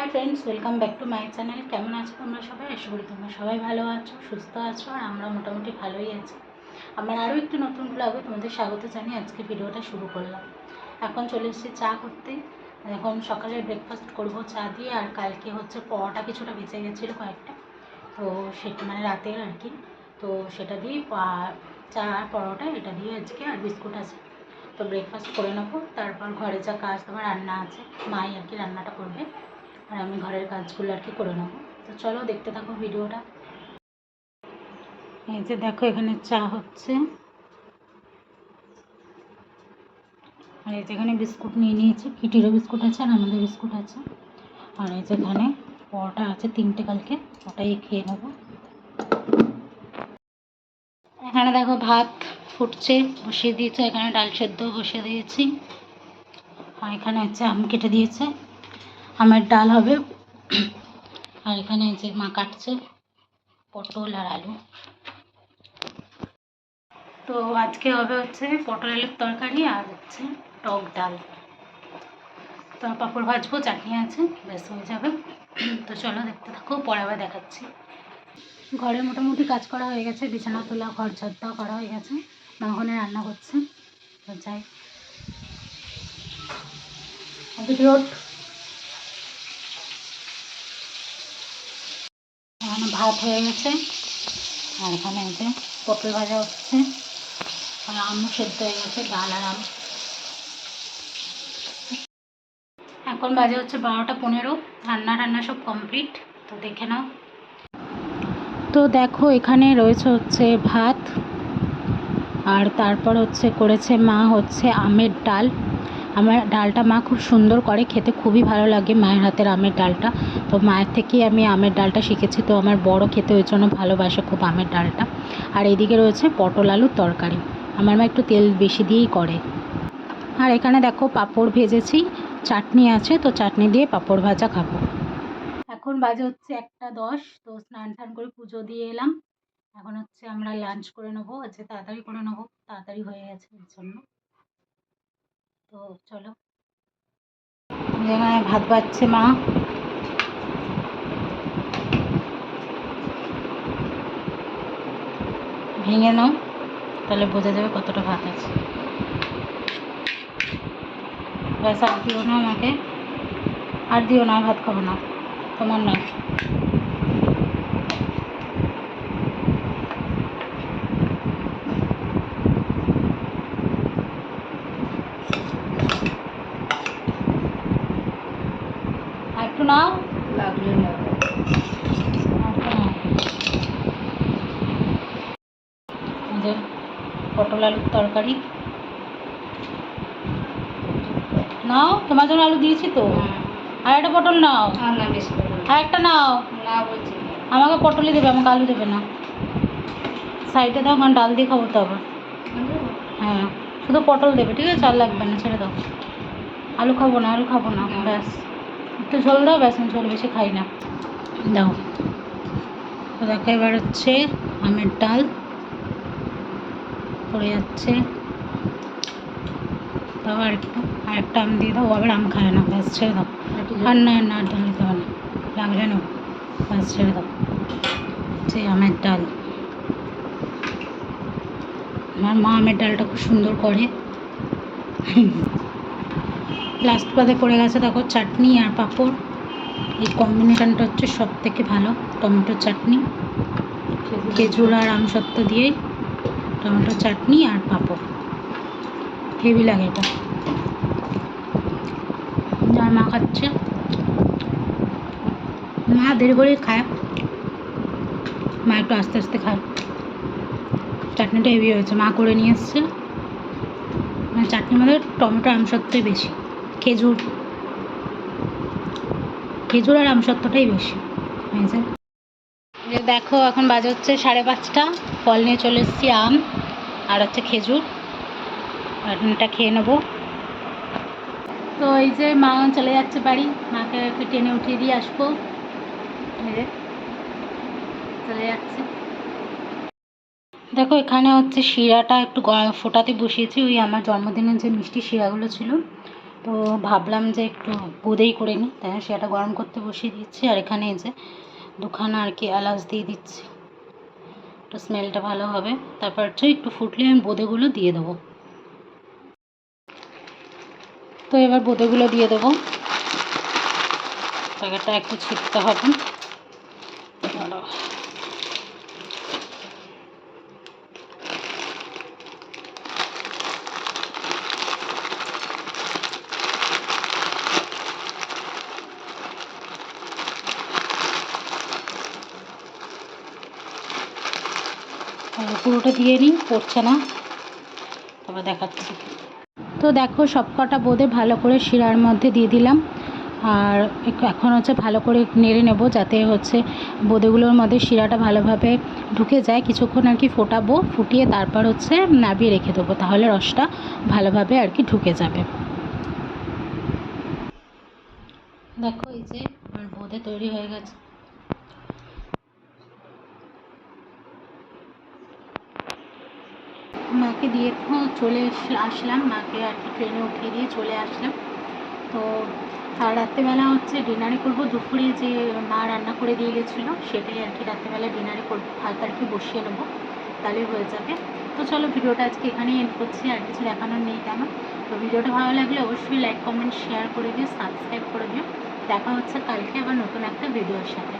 High friends welcome back to my channel. केमन आছো তোমরা সবাই? আশা করি তোমরা সবাই ভালো আছো, সুস্থ আছো আর আমরা মোটামুটি ভালোই আছি। আমার আরও একটি নতুন ব্লগে তোমাদের স্বাগত জানিয়ে আজকে ভিডিওটা শুরু করলাম। এখন চলে এসেছি চা করতে। এখন সকালে ব্রেকফাস্ট করব চা দিয়ে। আর কালকে হচ্ছে পরোটা কিছুটা বেঁচে গেছিলো কয়েকটা, তো সেটা মানে রাতের আর কি, তো সেটা দিয়ে চা আর পরোটা এটা দিয়ে আজকে, আর বিস্কুট আছে, তো ব্রেকফাস্ট করে নেবো। তারপর ঘরে যা কাজ তোমার রান্না আছে, মাই আর কি রান্নাটা করবে আর আমি ঘরের কাজগুলো আর কি করে নেবো। তো চলো দেখতে থাকো ভিডিওটা। এই যে দেখো এখানে চা হচ্ছে, আর এই যে এখানে বিস্কুট নিয়ে নিয়েছি, কিটিরও বিস্কুট আছে আর আমাদের বিস্কুট আছে। আর এই যে এখানে পরোটা আছে 3টে কালকে, ওটাই খেয়ে নেবো। এখানে দেখো ভাত ফুটছে, বসিয়ে দিয়েছে। এখানে ডাল সেদ্ধ বসিয়ে দিয়েছি, আর এখানে হচ্ছে আম কেটে দিয়েছে, আমের ডাল হবে। আর এখানে যে মা কাটছে পটল আর আলু। তো আজকে হবে হচ্ছে পটল আলুর তরকারি আর হচ্ছে টক ডাল। তো পাঁপড় ভাজবো, চাটনি আছে, ব্যাস হয়ে যাবে। তো চলো দেখতে থাকো, পরে আবার দেখাচ্ছি। ঘরে মোটামুটি কাজ করা হয়ে গেছে, বিছানা তোলা, ঘর ঝাড় দেওয়া করা হয়ে গেছে। মা ওখানে রান্না করছে, তো যাই। এখানে ভাত হয়ে গেছে, আর এখানে এই যে পটল ভাজা হচ্ছে, আর আমও সেদ্ধ হয়ে গেছে, ডাল আর আম। এখন বাজে হচ্ছে 12টা 15, রান্না সব কমপ্লিট, তো দেখে নাও। তো দেখো এখানে রয়েছে হচ্ছে ভাত, আর তারপর হচ্ছে করেছে মা হচ্ছে আমের ডাল। আমার ডালটা মা খুব সুন্দর করে, খেতে খুবই ভালো লাগে মায়ের হাতের আমের ডালটা। তো মায়ের থেকেই আমি আমের ডালটা শিখেছি, তো আমার বড় খেতে ওই জন্য ভালোবাসে খুব আমের ডালটা। আর এদিকে রয়েছে পটল আলুর তরকারি, আমার মা একটু তেল বেশি দিয়েই করে। আর এখানে দেখো পাঁপড় ভেজেছি, চাটনি আছে, তো চাটনি দিয়ে পাঁপড় ভাজা খাবো। এখন বাজে হচ্ছে 1টা 10, তো স্নান টান করে পুজো দিয়ে এলাম। এখন হচ্ছে আমরা লাঞ্চ করে নেবো, আজকে তাড়াতাড়ি করে নেবো, তাড়াতাড়ি হয়ে গেছে এর জন্য। তো চলো, এখানে ভাত বাড়ছে মা। ভেঙে নাও, তাহলে বোঝা যাবে কতটা ভাত আছে। ব্যাস, আর দিও না আমাকে, আর দিও না, ভাত খাবো না, তোমার নয়। একটু নাও, লাগলে নাও। যে পটল আলুর তরকারি নাও, তোমার জন্য আলু দিয়েছি তো। আর একটা পটল নাও, আর একটা নাও। আমাকে পটলই দেবে, আমাকে আলু দেবে না। সাইডে দাও, কারণ ডাল দিয়ে খাবো তো আবার। হ্যাঁ, শুধু পটল দেবে, ঠিক আছে? আর লাগবে না, ছেড়ে দাও। আলু খাবো না, আলু খাবো না, ব্যাস। একটু ঝোল দাও, ব্যাস, আমি ঝোল বেশি খাই না, দাও। তো দেখো এবার হচ্ছে আমের ডাল পড়ে যাচ্ছে, তাও আর একটু, আর একটা আম দিয়ে দাও, আবার আম খায় না, ব্যাস ছেড়ে দাও। আর না না, আর ডাল দিতে হবে না, লাগলে না, ব্যাস ছেড়ে দাও। হচ্ছে আমের ডাল, আমার মা আমের ডালটা খুব সুন্দর করে। লাস্ট পাতে পড়ে গেছে দেখো চাটনি আর পাঁপড়, এই কম্বিনেশনটা হচ্ছে সব থেকে ভালো। টমেটো চাটনি, খেজুর আর আমসত্ত্ব দিয়ে টমেটো চাটনি আর পাঁপড়, হেভি লাগে এটা। আর মা খাচ্ছে, মা দেরি করে খায়, মা একটু আস্তে আস্তে খায়। চাটনিটা হেভি হয়েছে, মা করে নিয়ে এসছে। মানে চাটনির মধ্যে টমেটো আমসত্ত্বই বেশি, খেজুর আর আমসত্ত্বটাই বেশি হয়েছে। দেখো এখন বাজে হচ্ছে 5:30, ফল নিয়ে চলে এসেছি, আম আর হচ্ছে খেজুর, আর এটা খেয়ে নেবো। তো এই যে মা চলে যাচ্ছে বাড়ি, মাকে একটু টেনে উঠিয়ে দিয়ে আসবো, চলে যাচ্ছে। দেখো এখানে হচ্ছে শিরাটা একটু ফোটাতে বসিয়েছি, ওই আমার জন্মদিনের যে মিষ্টি শিরাগুলো ছিল, তো তো ভাবলাম যে একটু বোঁদেই করে নিই, তাই সেটা গরম করতে বসিয়ে দিচ্ছি। আর এখানে এই যে দুখানা আর কি এলাচ দিয়ে দিচ্ছি, একটু স্মেলটা ভালো হবে। তারপর হচ্ছে একটু ফুটলে আমি বোঁদেগুলো দিয়ে দেবো। তো এবার বোঁদেগুলো দিয়ে দেবো, জায়গাটা একটু ছিটতে হবে। পুরোটা দিয়ে নিই, পড়ছে না, তারপর দেখাচ্ছি। তো দেখো সব কটা বোঁদে ভালো করে শিরার মধ্যে দিয়ে দিলাম। আর এখন হচ্ছে ভালো করে নেড়ে নেব, যাতে হচ্ছে বোঁদেগুলোর মধ্যে শিরাটা ভালোভাবে ঢুকে যায়। কিছুক্ষণ আর কি ফোটাবো, ফুটিয়ে তারপর হচ্ছে নাবিয়ে রেখে দেবো, তাহলে রসটা ভালোভাবে আর কি ঢুকে যাবে। দেখো এই যে আমার বোঁদে তৈরি হয়ে গেছে। মাকে দিয়ে চলে আসলাম, মাকে আর কি ট্রেনে উঠিয়ে দিয়ে চলে আসলাম। তো আর রাত্রেবেলা হচ্ছে ডিনারে করবো, দুপুরে যে মা রান্না করে দিয়ে গেছিলো সেটাই আর কি রাত্রেবেলা ডিনারে করবো, ভাত আর কি বসিয়ে নেবো, তাহলে হয়ে যাবে। তো চলো ভিডিওটা আজকে এখানেই এন্ড করছি, আর কিছু দেখানোর নেই তেমন। তো ভিডিওটা ভালো লাগলে অবশ্যই লাইক কমেন্ট শেয়ার করে দিও, সাবস্ক্রাইব করে দিও। দেখা হচ্ছে কালকে আবার নতুন একটা ভিডিওর সাথে।